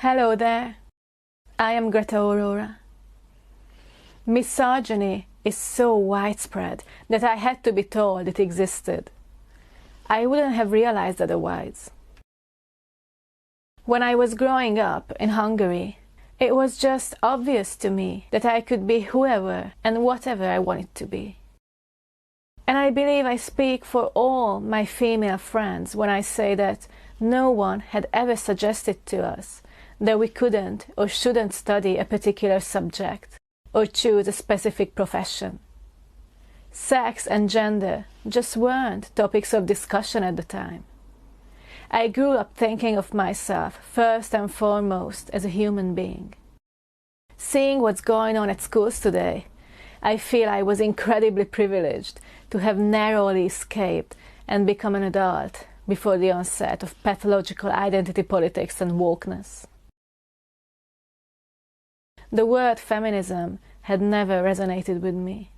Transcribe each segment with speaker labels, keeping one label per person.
Speaker 1: Hello there, I am Greta Aurora. Misogyny is so widespread that I had to be told it existed. I wouldn't have realized otherwise. When I was growing up in Hungary, it was just obvious to me that I could be whoever and whatever I wanted to be. And I believe I speak for all my female friends when I say that no one had ever suggested to us that we couldn't or shouldn't study a particular subject or choose a specific profession. Sex and gender just weren't topics of discussion at the time. I grew up thinking of myself first and foremost as a human being. Seeing what's going on at schools today, I feel I was incredibly privileged to have narrowly escaped and become an adult before the onset of pathological identity politics and wokeness. The word feminism had never resonated with me.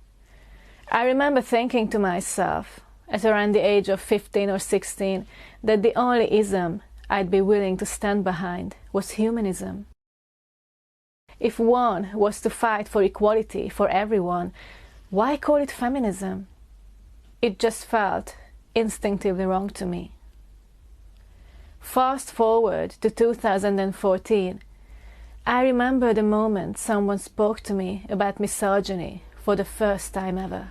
Speaker 1: I remember thinking to myself, at around the age of 15 or 16, that the only ism I'd be willing to stand behind was humanism. If one was to fight for equality for everyone, why call it feminism? It just felt instinctively wrong to me. Fast forward to 2014, I remember the moment someone spoke to me about misogyny for the first time ever.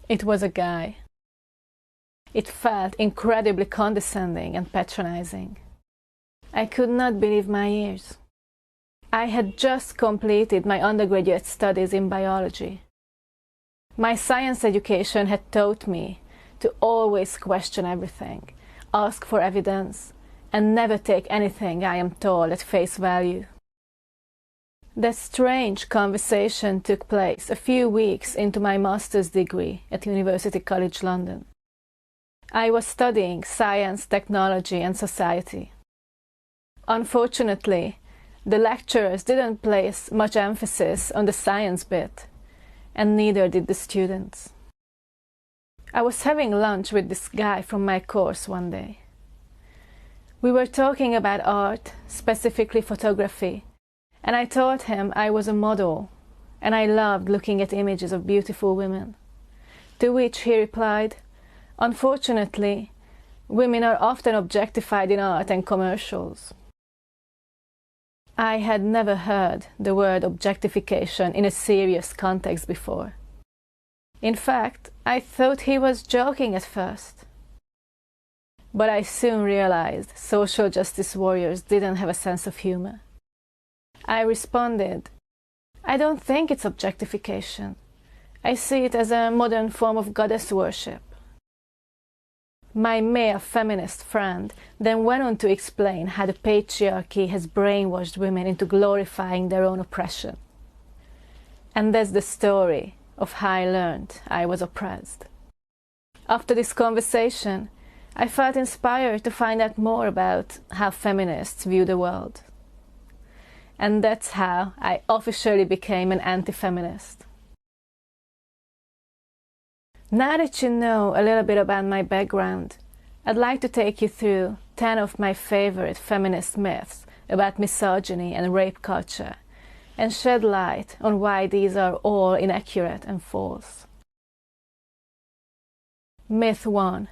Speaker 1: It was a guy. It felt incredibly condescending and patronizing. I could not believe my ears. I had just completed my undergraduate studies in biology. My science education had taught me to always question everything, ask for evidence, and never take anything I am told at face value. That strange conversation took place a few weeks into my master's degree at University College London. I was studying science, technology, and society. Unfortunately, the lecturers didn't place much emphasis on the science bit, and neither did the students. I was having lunch with this guy from my course one day. We were talking about art, specifically photography, and I told him I was a model, and I loved looking at images of beautiful women. To which he replied, "Unfortunately, women are often objectified in art and commercials." I had never heard the word objectification in a serious context before. In fact, I thought he was joking at first. But I soon realized social justice warriors didn't have a sense of humor. I responded, "I don't think it's objectification. I see it as a modern form of goddess worship." My male feminist friend then went on to explain how the patriarchy has brainwashed women into glorifying their own oppression. And that's the story of how I learned I was oppressed. After this conversation, I felt inspired to find out more about how feminists view the world. And that's how I officially became an anti-feminist. Now that you know a little bit about my background, I'd like to take you through 10 of my favorite feminist myths about misogyny and rape culture, and shed light on why these are all inaccurate and false. Myth 1.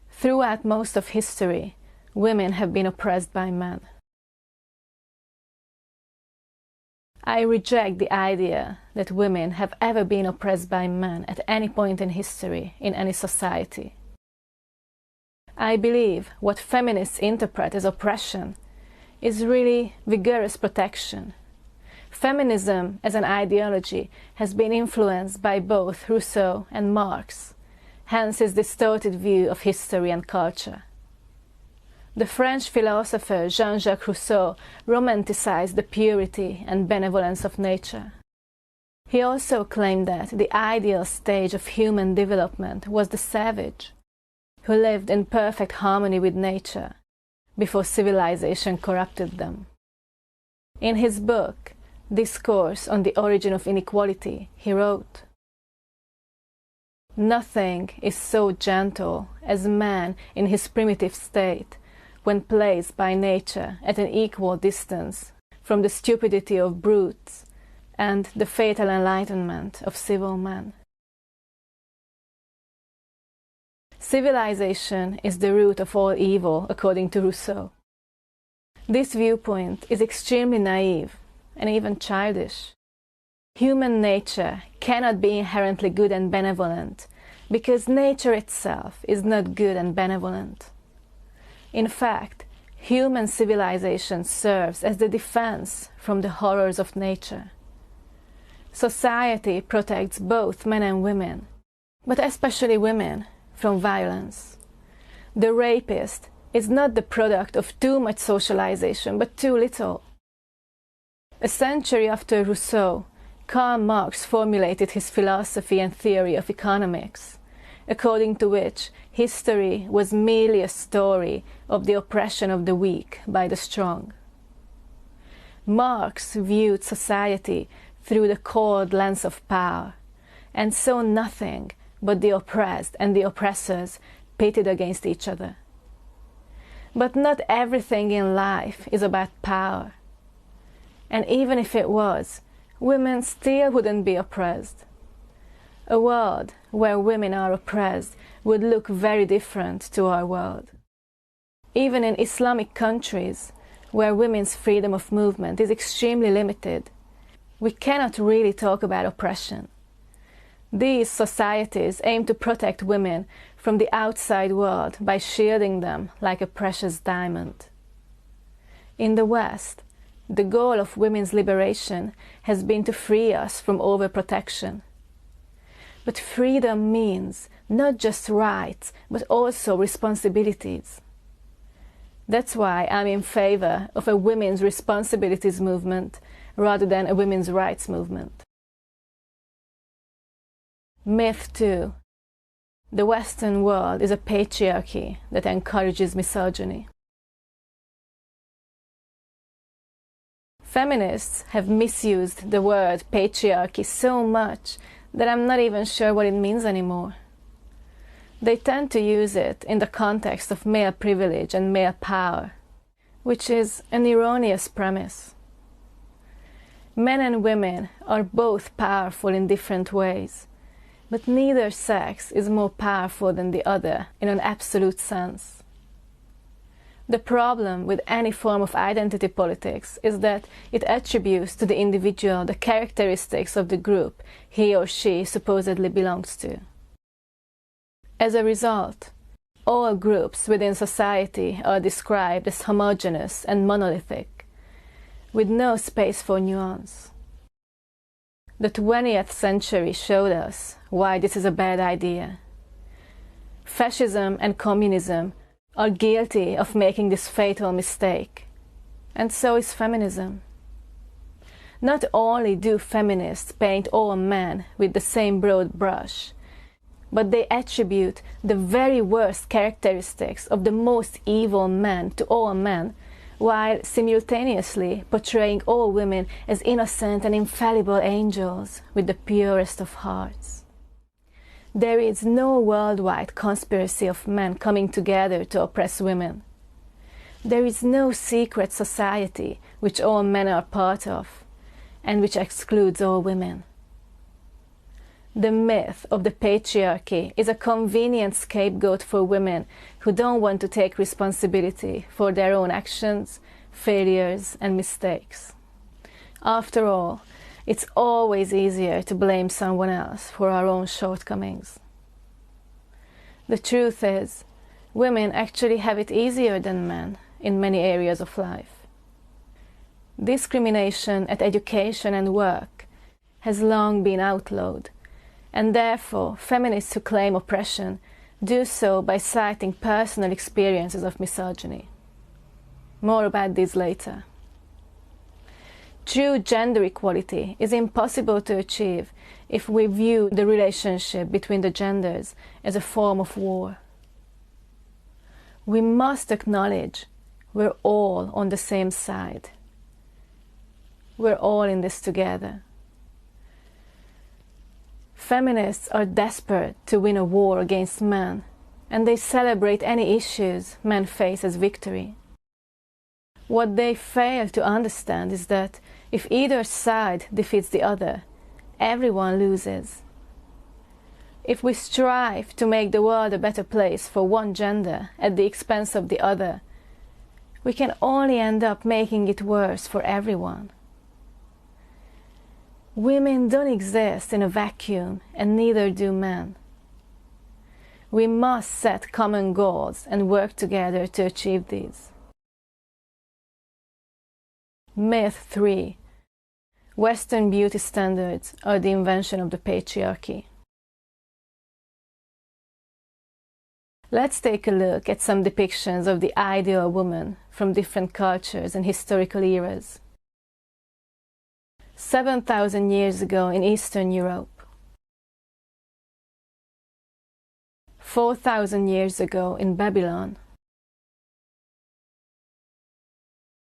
Speaker 1: Throughout most of history, women have been oppressed by men. I reject the idea that women have ever been oppressed by men at any point in history in any society. I believe what feminists interpret as oppression is really vigorous protection. Feminism as an ideology has been influenced by both Rousseau and Marx, hence its distorted view of history and culture. The French philosopher Jean-Jacques Rousseau romanticized the purity and benevolence of nature. He also claimed that the ideal stage of human development was the savage, who lived in perfect harmony with nature before civilization corrupted them. In his book, Discourse on the Origin of Inequality, he wrote, "Nothing is so gentle as man in his primitive state, when placed by nature at an equal distance from the stupidity of brutes and the fatal enlightenment of civil men. Civilization is the root of all evil, according to Rousseau. This viewpoint is extremely naive and even childish. Human nature cannot be inherently good and benevolent, because nature itself is not good and benevolent. In fact, human civilization serves as the defense from the horrors of nature. Society protects both men and women, but especially women, from violence. The rapist is not the product of too much socialization, but too little. A century after Rousseau, Karl Marx formulated his philosophy and theory of economics, according to which history was merely a story of the oppression of the weak by the strong. Marx viewed society through the cold lens of power, and saw nothing but the oppressed and the oppressors pitted against each other. But not everything in life is about power. And even if it was, women still wouldn't be oppressed. A world where women are oppressed would look very different to our world. Even in Islamic countries, where women's freedom of movement is extremely limited, we cannot really talk about oppression. These societies aim to protect women from the outside world by shielding them like a precious diamond. In the West, the goal of women's liberation has been to free us from overprotection. But freedom means not just rights, but also responsibilities. That's why I'm in favor of a women's responsibilities movement rather than a women's rights movement. Myth 2. The Western world is a patriarchy that encourages misogyny. Feminists have misused the word patriarchy so much that I'm not even sure what it means anymore. They tend to use it in the context of male privilege and male power, which is an erroneous premise. Men and women are both powerful in different ways, but neither sex is more powerful than the other in an absolute sense. The problem with any form of identity politics is that it attributes to the individual the characteristics of the group he or she supposedly belongs to. As a result, all groups within society are described as homogeneous and monolithic, with no space for nuance. The 20th century showed us why this is a bad idea. Fascism and communism are guilty of making this fatal mistake, and so is feminism. Not only do feminists paint all men with the same broad brush, but they attribute the very worst characteristics of the most evil men to all men, while simultaneously portraying all women as innocent and infallible angels with the purest of hearts. There is no worldwide conspiracy of men coming together to oppress women. There is no secret society which all men are part of, and which excludes all women. The myth of the patriarchy is a convenient scapegoat for women who don't want to take responsibility for their own actions, failures, and mistakes. After all, it's always easier to blame someone else for our own shortcomings. The truth is, women actually have it easier than men in many areas of life. Discrimination at education and work has long been outlawed, and therefore feminists who claim oppression do so by citing personal experiences of misogyny. More about this later. True gender equality is impossible to achieve if we view the relationship between the genders as a form of war. We must acknowledge we're all on the same side. We're all in this together. Feminists are desperate to win a war against men and they celebrate any issues men face as victory. What they fail to understand is that if either side defeats the other, everyone loses. If we strive to make the world a better place for one gender at the expense of the other, we can only end up making it worse for everyone. Women don't exist in a vacuum, and neither do men. We must set common goals and work together to achieve these. Myth 3. Western beauty standards are the invention of the patriarchy. Let's take a look at some depictions of the ideal woman from different cultures and historical eras. 7,000 years ago in Eastern Europe. 4,000 years ago in Babylon.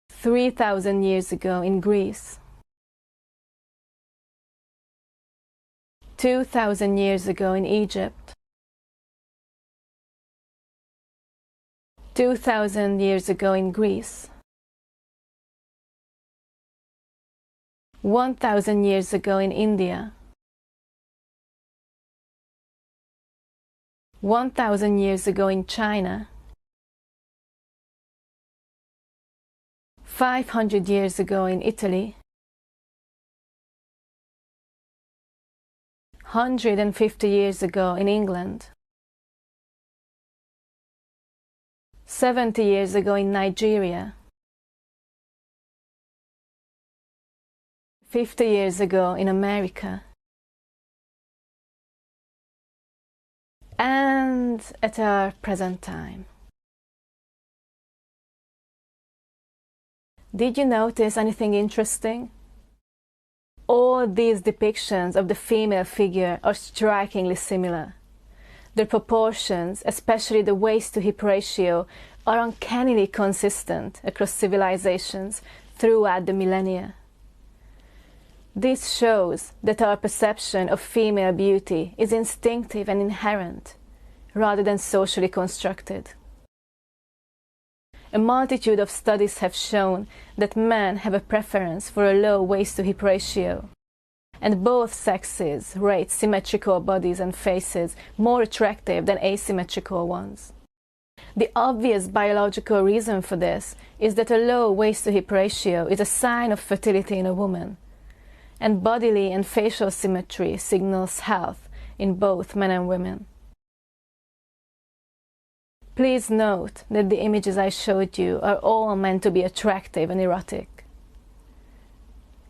Speaker 1: 3,000 years ago in Greece. 2,000 years ago in Egypt. 2,000 years ago in Greece. 1,000 years ago in India. 1,000 years ago in China. 500 years ago in Italy. 150 years ago in England. 70 years ago in Nigeria. 50 years ago in America. And at our present time. Did you notice anything interesting? All these depictions of the female figure are strikingly similar. Their proportions, especially the waist-to-hip ratio, are uncannily consistent across civilizations throughout the millennia. This shows that our perception of female beauty is instinctive and inherent, rather than socially constructed. A multitude of studies have shown that men have a preference for a low waist-to-hip ratio, and both sexes rate symmetrical bodies and faces more attractive than asymmetrical ones. The obvious biological reason for this is that a low waist-to-hip ratio is a sign of fertility in a woman, and bodily and facial symmetry signals health in both men and women. Please note that the images I showed you are all meant to be attractive and erotic.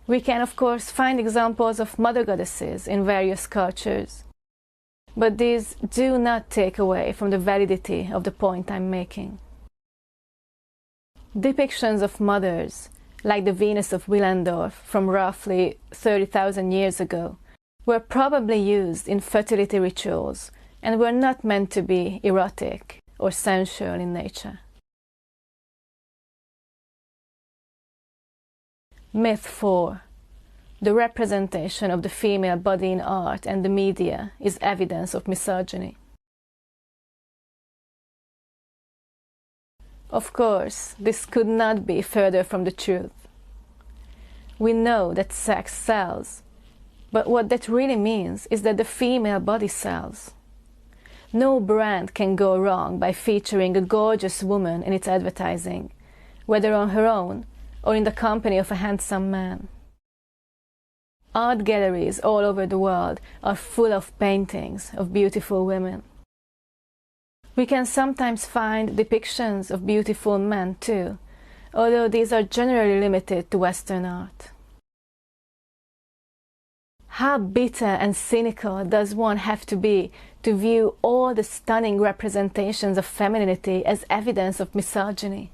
Speaker 1: We can, of course, find examples of mother goddesses in various cultures, but these do not take away from the validity of the point I'm making. Depictions of mothers, like the Venus of Willendorf from roughly 30,000 years ago, were probably used in fertility rituals and were not meant to be erotic or sensual in nature. Myth 4. The representation of the female body in art and the media is evidence of misogyny. Of course, this could not be further from the truth. We know that sex sells, but what that really means is that the female body sells. No brand can go wrong by featuring a gorgeous woman in its advertising, whether on her own or in the company of a handsome man. Art galleries all over the world are full of paintings of beautiful women. We can sometimes find depictions of beautiful men too, although these are generally limited to Western art. How bitter and cynical does one have to be to view all the stunning representations of femininity as evidence of misogyny?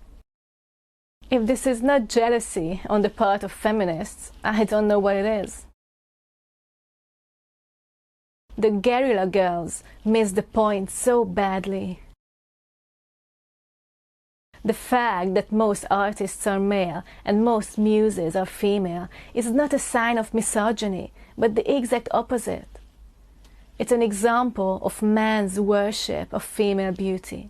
Speaker 1: If this is not jealousy on the part of feminists, I don't know what it is. The guerrilla girls miss the point so badly. The fact that most artists are male and most muses are female is not a sign of misogyny, but the exact opposite. It's an example of man's worship of female beauty.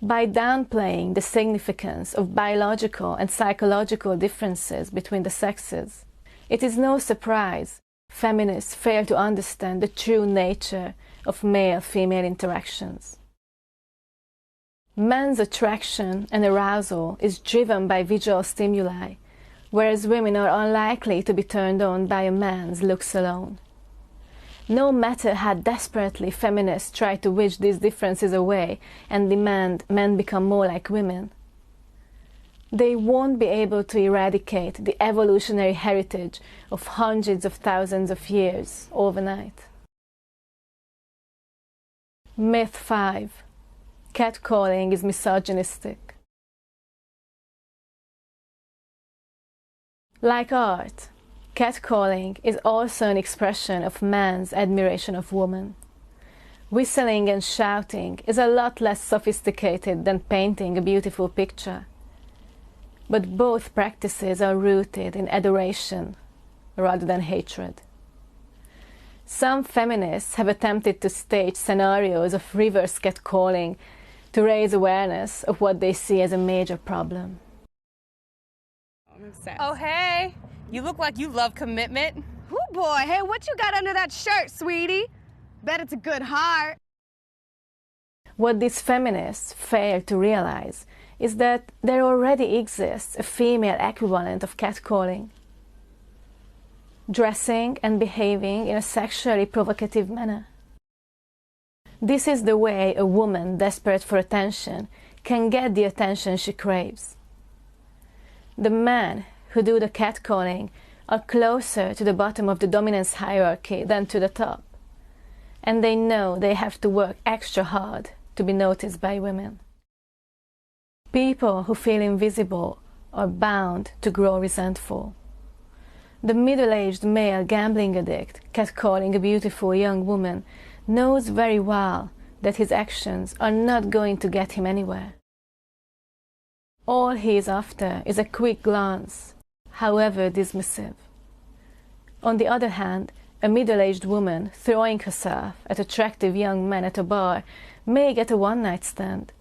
Speaker 1: By downplaying the significance of biological and psychological differences between the sexes, it is no surprise feminists fail to understand the true nature of male-female interactions. Men's attraction and arousal is driven by visual stimuli, whereas women are unlikely to be turned on by a man's looks alone. No matter how desperately feminists try to wish these differences away and demand men become more like women, they won't be able to eradicate the evolutionary heritage of hundreds of thousands of years overnight. Myth 5. Catcalling is misogynistic. Like art, catcalling is also an expression of man's admiration of woman. Whistling and shouting is a lot less sophisticated than painting a beautiful picture. But both practices are rooted in adoration rather than hatred. Some feminists have attempted to stage scenarios of reverse catcalling to raise awareness of what they see as a major problem.
Speaker 2: Oh, hey! You look like you love commitment.
Speaker 3: Oh boy, hey, what you got under that shirt, sweetie? Bet it's a good heart.
Speaker 1: What these feminists fail to realize is that there already exists a female equivalent of catcalling. Dressing and behaving in a sexually provocative manner. This is the way a woman desperate for attention can get the attention she craves. The men who do the catcalling are closer to the bottom of the dominance hierarchy than to the top, and they know they have to work extra hard to be noticed by women. People who feel invisible are bound to grow resentful. The middle-aged male gambling addict catcalling a beautiful young woman knows very well that his actions are not going to get him anywhere. All he is after is a quick glance, however dismissive. On the other hand, a middle-aged woman throwing herself at attractive young men at a bar may get a one-night stand,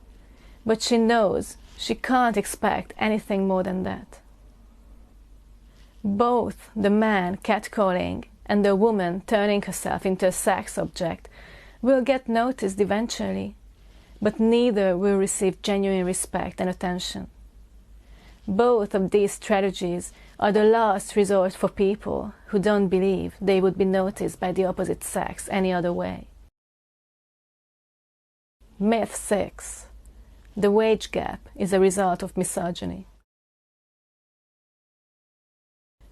Speaker 1: but she knows she can't expect anything more than that. Both the man catcalling and the woman turning herself into a sex object will get noticed eventually, but neither will receive genuine respect and attention. Both of these strategies are the last resort for people who don't believe they would be noticed by the opposite sex any other way. Myth 6. The wage gap is a result of misogyny.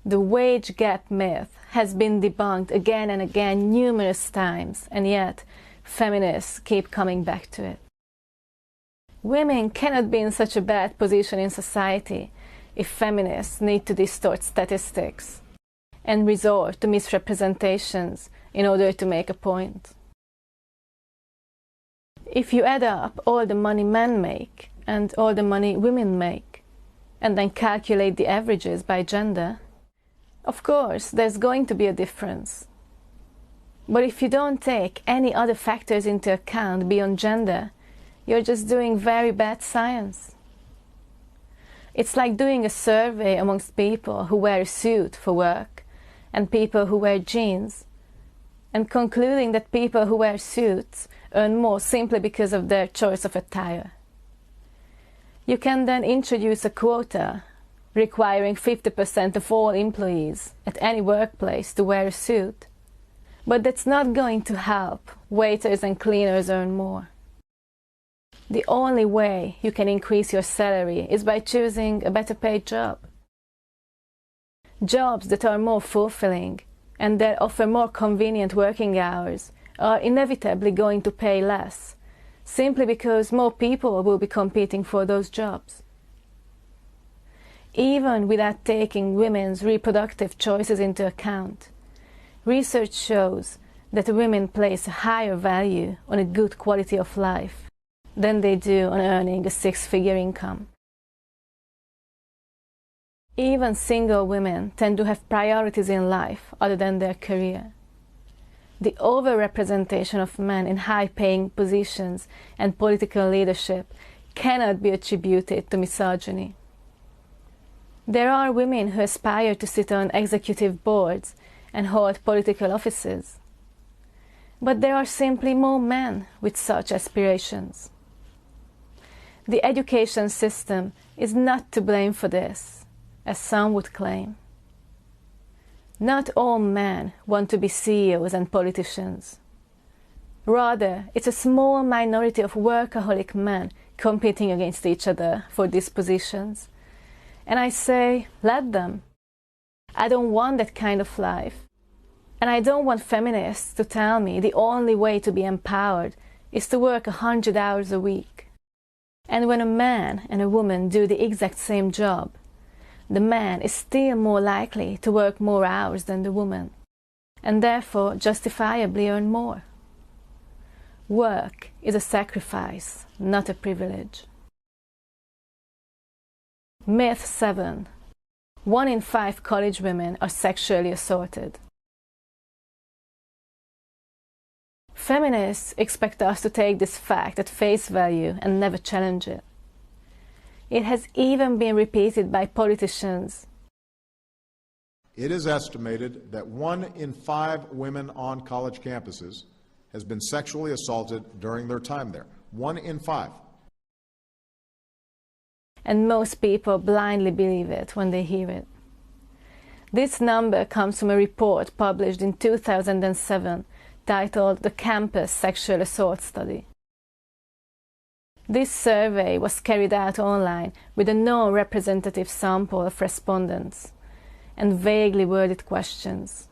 Speaker 1: The wage gap myth has been debunked again and again numerous times, and yet feminists keep coming back to it. Women cannot be in such a bad position in society if feminists need to distort statistics and resort to misrepresentations in order to make a point. If you add up all the money men make and all the money women make, and then calculate the averages by gender, of course there's going to be a difference. But if you don't take any other factors into account beyond gender, you're just doing very bad science. It's like doing a survey amongst people who wear a suit for work and people who wear jeans, and concluding that people who wear suits earn more simply because of their choice of attire. You can then introduce a quota requiring 50% of all employees at any workplace to wear a suit, but that's not going to help waiters and cleaners earn more. The only way you can increase your salary is by choosing a better paid job. Jobs that are more fulfilling and that offer more convenient working hours are inevitably going to pay less, simply because more people will be competing for those jobs. Even without taking women's reproductive choices into account, research shows that women place a higher value on a good quality of life than they do on earning a six-figure income. Even single women tend to have priorities in life other than their career. the overrepresentation of men in high-paying positions and political leadership cannot be attributed to misogyny. There are women who aspire to sit on executive boards and hold political offices. But there are simply more men with such aspirations. The education system is not to blame for this, as some would claim. Not all men want to be CEOs and politicians. Rather, it's a small minority of workaholic men competing against each other for these positions. And I say, let them. I don't want that kind of life. And I don't want feminists to tell me the only way to be empowered is to work 100 hours a week. And when a man and a woman do the exact same job, the man is still more likely to work more hours than the woman, and therefore justifiably earn more. Work is a sacrifice, not a privilege. Myth 7. 1 in 5 college women are sexually assaulted. Feminists expect us to take this fact at face value and never challenge it. It has even been repeated by politicians.
Speaker 4: It is estimated that 1 in 5 women on college campuses has been sexually assaulted during their time there. 1 in 5.
Speaker 1: And most people blindly believe it when they hear it. This number comes from a report published in 2007 titled The Campus Sexual Assault Study. This survey was carried out online with a non-representative sample of respondents and vaguely worded questions.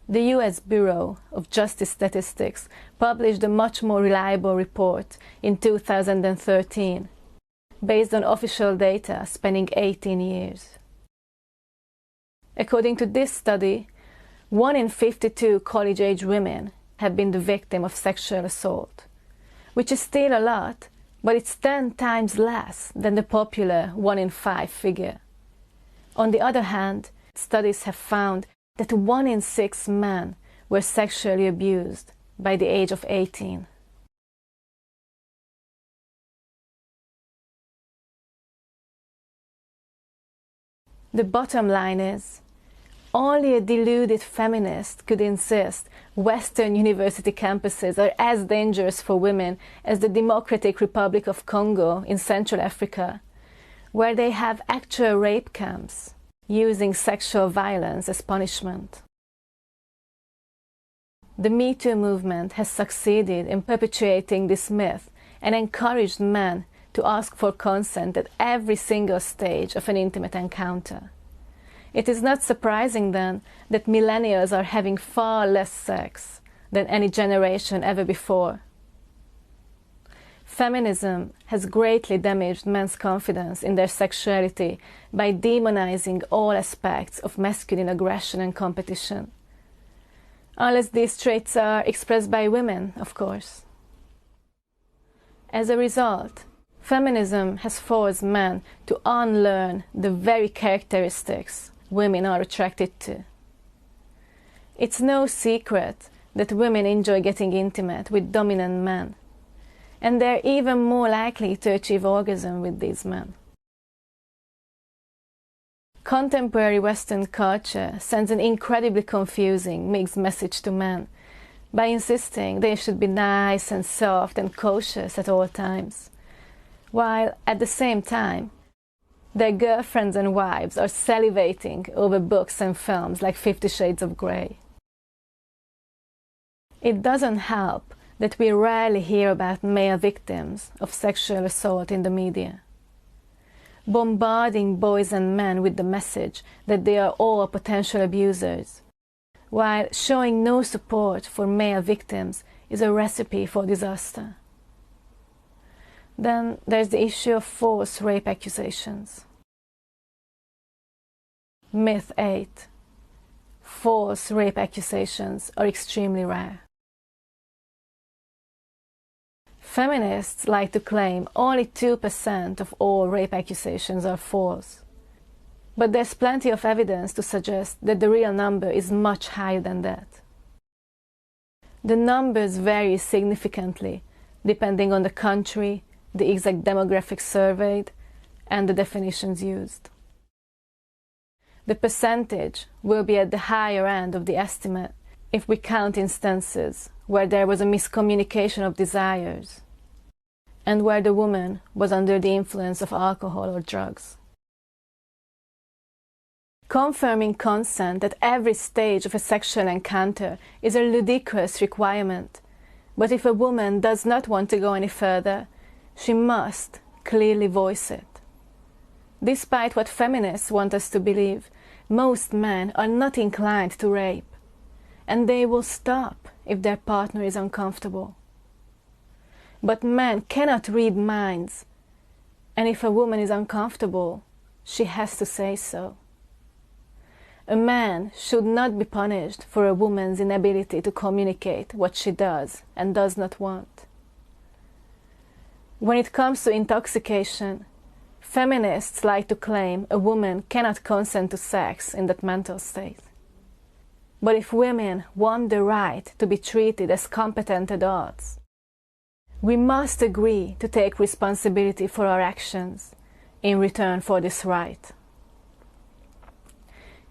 Speaker 1: The US Bureau of Justice Statistics published a much more reliable report in 2013, based on official data spanning 18 years. According to this study, 1 in 52 college-age women have been the victim of sexual assault, which is still a lot, but it's 10 times less than the popular 1 in 5 figure. On the other hand, studies have found that 1 in 6 men were sexually abused by the age of 18. The bottom line is, only a deluded feminist could insist Western university campuses are as dangerous for women as the Democratic Republic of Congo in Central Africa, where they have actual rape camps using sexual violence as punishment. The Me Too movement has succeeded in perpetuating this myth and encouraged men to ask for consent at every single stage of an intimate encounter. It is not surprising, then, that millennials are having far less sex than any generation ever before. Feminism has greatly damaged men's confidence in their sexuality by demonizing all aspects of masculine aggression and competition. Unless these traits are expressed by women, of course. As a result, feminism has forced men to unlearn the very characteristics women are attracted to. It's no secret that women enjoy getting intimate with dominant men, and they're even more likely to achieve orgasm with these men. Contemporary Western culture sends an incredibly confusing mixed message to men by insisting they should be nice and soft and cautious at all times, while at the same time their girlfriends and wives are salivating over books and films like 50 Shades of Grey. It doesn't help that we rarely hear about male victims of sexual assault in the media, bombarding boys and men with the message that they are all potential abusers, while showing no support for male victims is a recipe for disaster. Then there's the issue of false rape accusations. Myth 8. False rape accusations are extremely rare. Feminists like to claim only 2% of all rape accusations are false. But there's plenty of evidence to suggest that the real number is much higher than that. The numbers vary significantly, depending on the country, the exact demographics surveyed, and the definitions used. The percentage will be at the higher end of the estimate if we count instances where there was a miscommunication of desires and where the woman was under the influence of alcohol or drugs. Confirming consent at every stage of a sexual encounter is a ludicrous requirement, but if a woman does not want to go any further, she must clearly voice it. Despite what feminists want us to believe, most men are not inclined to rape, and they will stop if their partner is uncomfortable. But men cannot read minds, and if a woman is uncomfortable, she has to say so. A man should not be punished for a woman's inability to communicate what she does and does not want. When it comes to intoxication, feminists like to claim a woman cannot consent to sex in that mental state. But if women want the right to be treated as competent adults, we must agree to take responsibility for our actions in return for this right.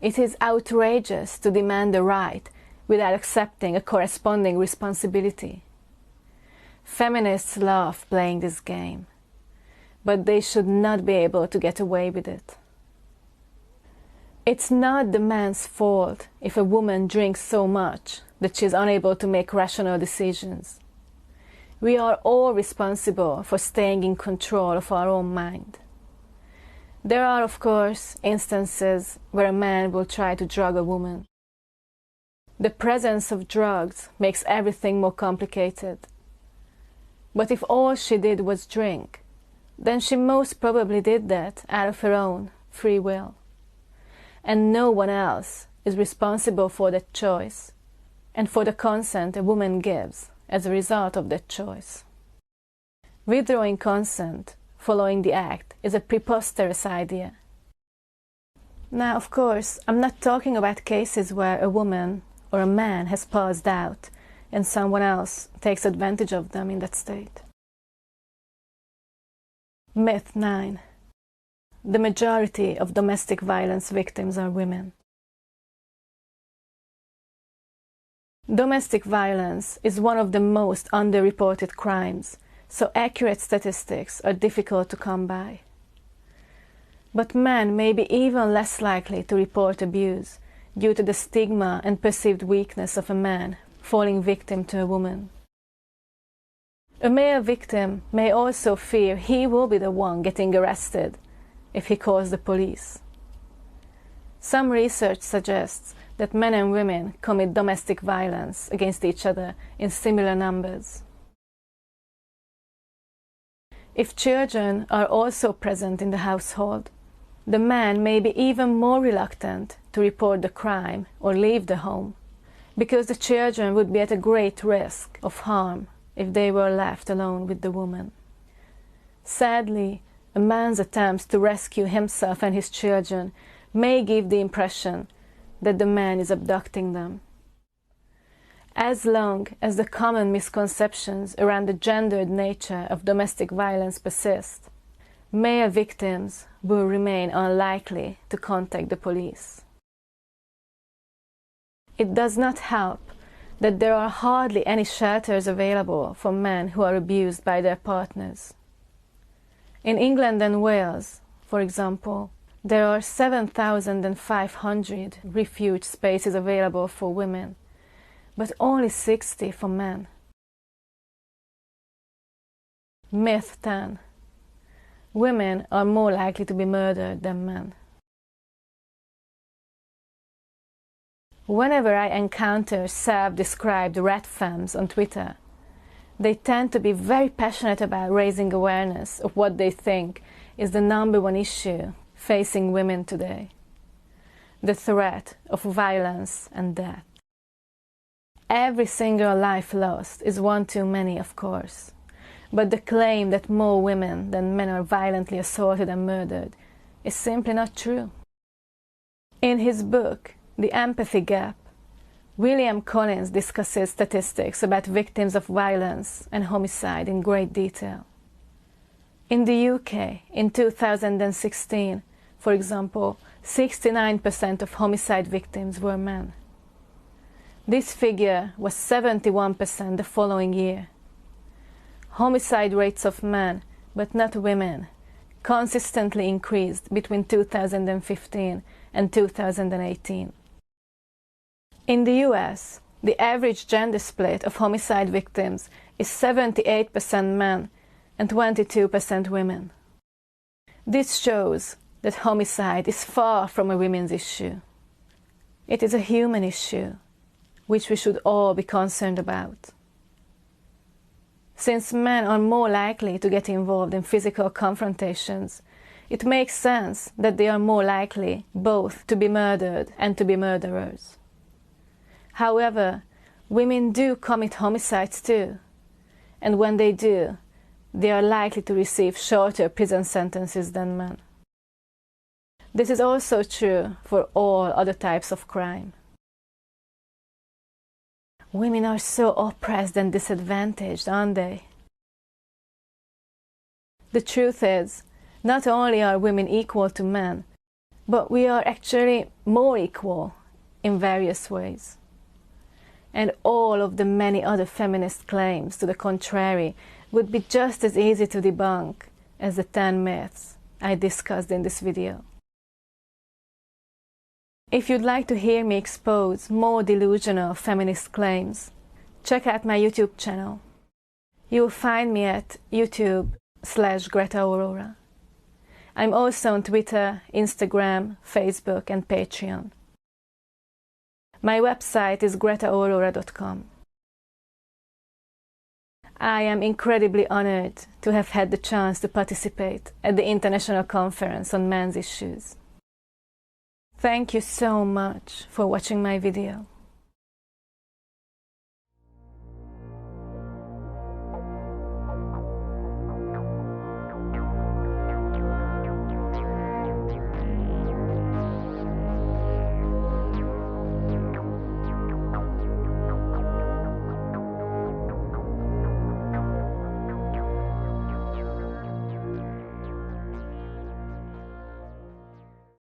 Speaker 1: It is outrageous to demand a right without accepting a corresponding responsibility. Feminists love playing this game, but they should not be able to get away with it. It's not the man's fault if a woman drinks so much that she is unable to make rational decisions. We are all responsible for staying in control of our own mind. There are, of course, instances where a man will try to drug a woman. The presence of drugs makes everything more complicated. But if all she did was drink, then she most probably did that out of her own free will. And no one else is responsible for that choice and for the consent a woman gives as a result of that choice. Withdrawing consent following the act is a preposterous idea. Now, of course, I'm not talking about cases where a woman or a man has passed out and someone else takes advantage of them in that state. Myth 9. The majority of domestic violence victims are women. Domestic violence is one of the most underreported crimes, so accurate statistics are difficult to come by. But men may be even less likely to report abuse due to the stigma and perceived weakness of a man falling victim to a woman. A male victim may also fear he will be the one getting arrested if he calls the police. Some research suggests that men and women commit domestic violence against each other in similar numbers. If children are also present in the household, the man may be even more reluctant to report the crime or leave the home, because the children would be at a great risk of harm if they were left alone with the woman. Sadly, a man's attempts to rescue himself and his children may give the impression that the man is abducting them. As long as the common misconceptions around the gendered nature of domestic violence persist, male victims will remain unlikely to contact the police. It does not help that there are hardly any shelters available for men who are abused by their partners. In England and Wales, for example, there are 7,500 refuge spaces available for women, but only 60 for men. Myth 10. Women are more likely to be murdered than men. Whenever I encounter self-described rat femmes on Twitter, they tend to be very passionate about raising awareness of what they think is the #1 issue facing women today: the threat of violence and death. Every single life lost is one too many, of course, but the claim that more women than men are violently assaulted and murdered is simply not true. In his book, The Empathy Gap, William Collins discusses statistics about victims of violence and homicide in great detail. In the UK, in 2016, for example, 69% of homicide victims were men. This figure was 71% the following year. Homicide rates of men, but not women, consistently increased between 2015 and 2018. In the US, the average gender split of homicide victims is 78% men and 22% women. This shows that homicide is far from a women's issue. It is a human issue, which we should all be concerned about. Since men are more likely to get involved in physical confrontations, it makes sense that they are more likely both to be murdered and to be murderers. However, women do commit homicides too, and when they do, they are likely to receive shorter prison sentences than men. This is also true for all other types of crime. Women are so oppressed and disadvantaged, aren't they? The truth is, not only are women equal to men, but we are actually more equal in various ways. And all of the many other feminist claims to the contrary would be just as easy to debunk as the 10 myths I discussed in this video. If you'd like to hear me expose more delusional feminist claims, check out my YouTube channel. You will find me at YouTube/Greta Aurora. I'm also on Twitter, Instagram, Facebook, and Patreon. My website is gretaaurora.com. I am incredibly honored to have had the chance to participate at the International Conference on Men's Issues. Thank you so much for watching my video.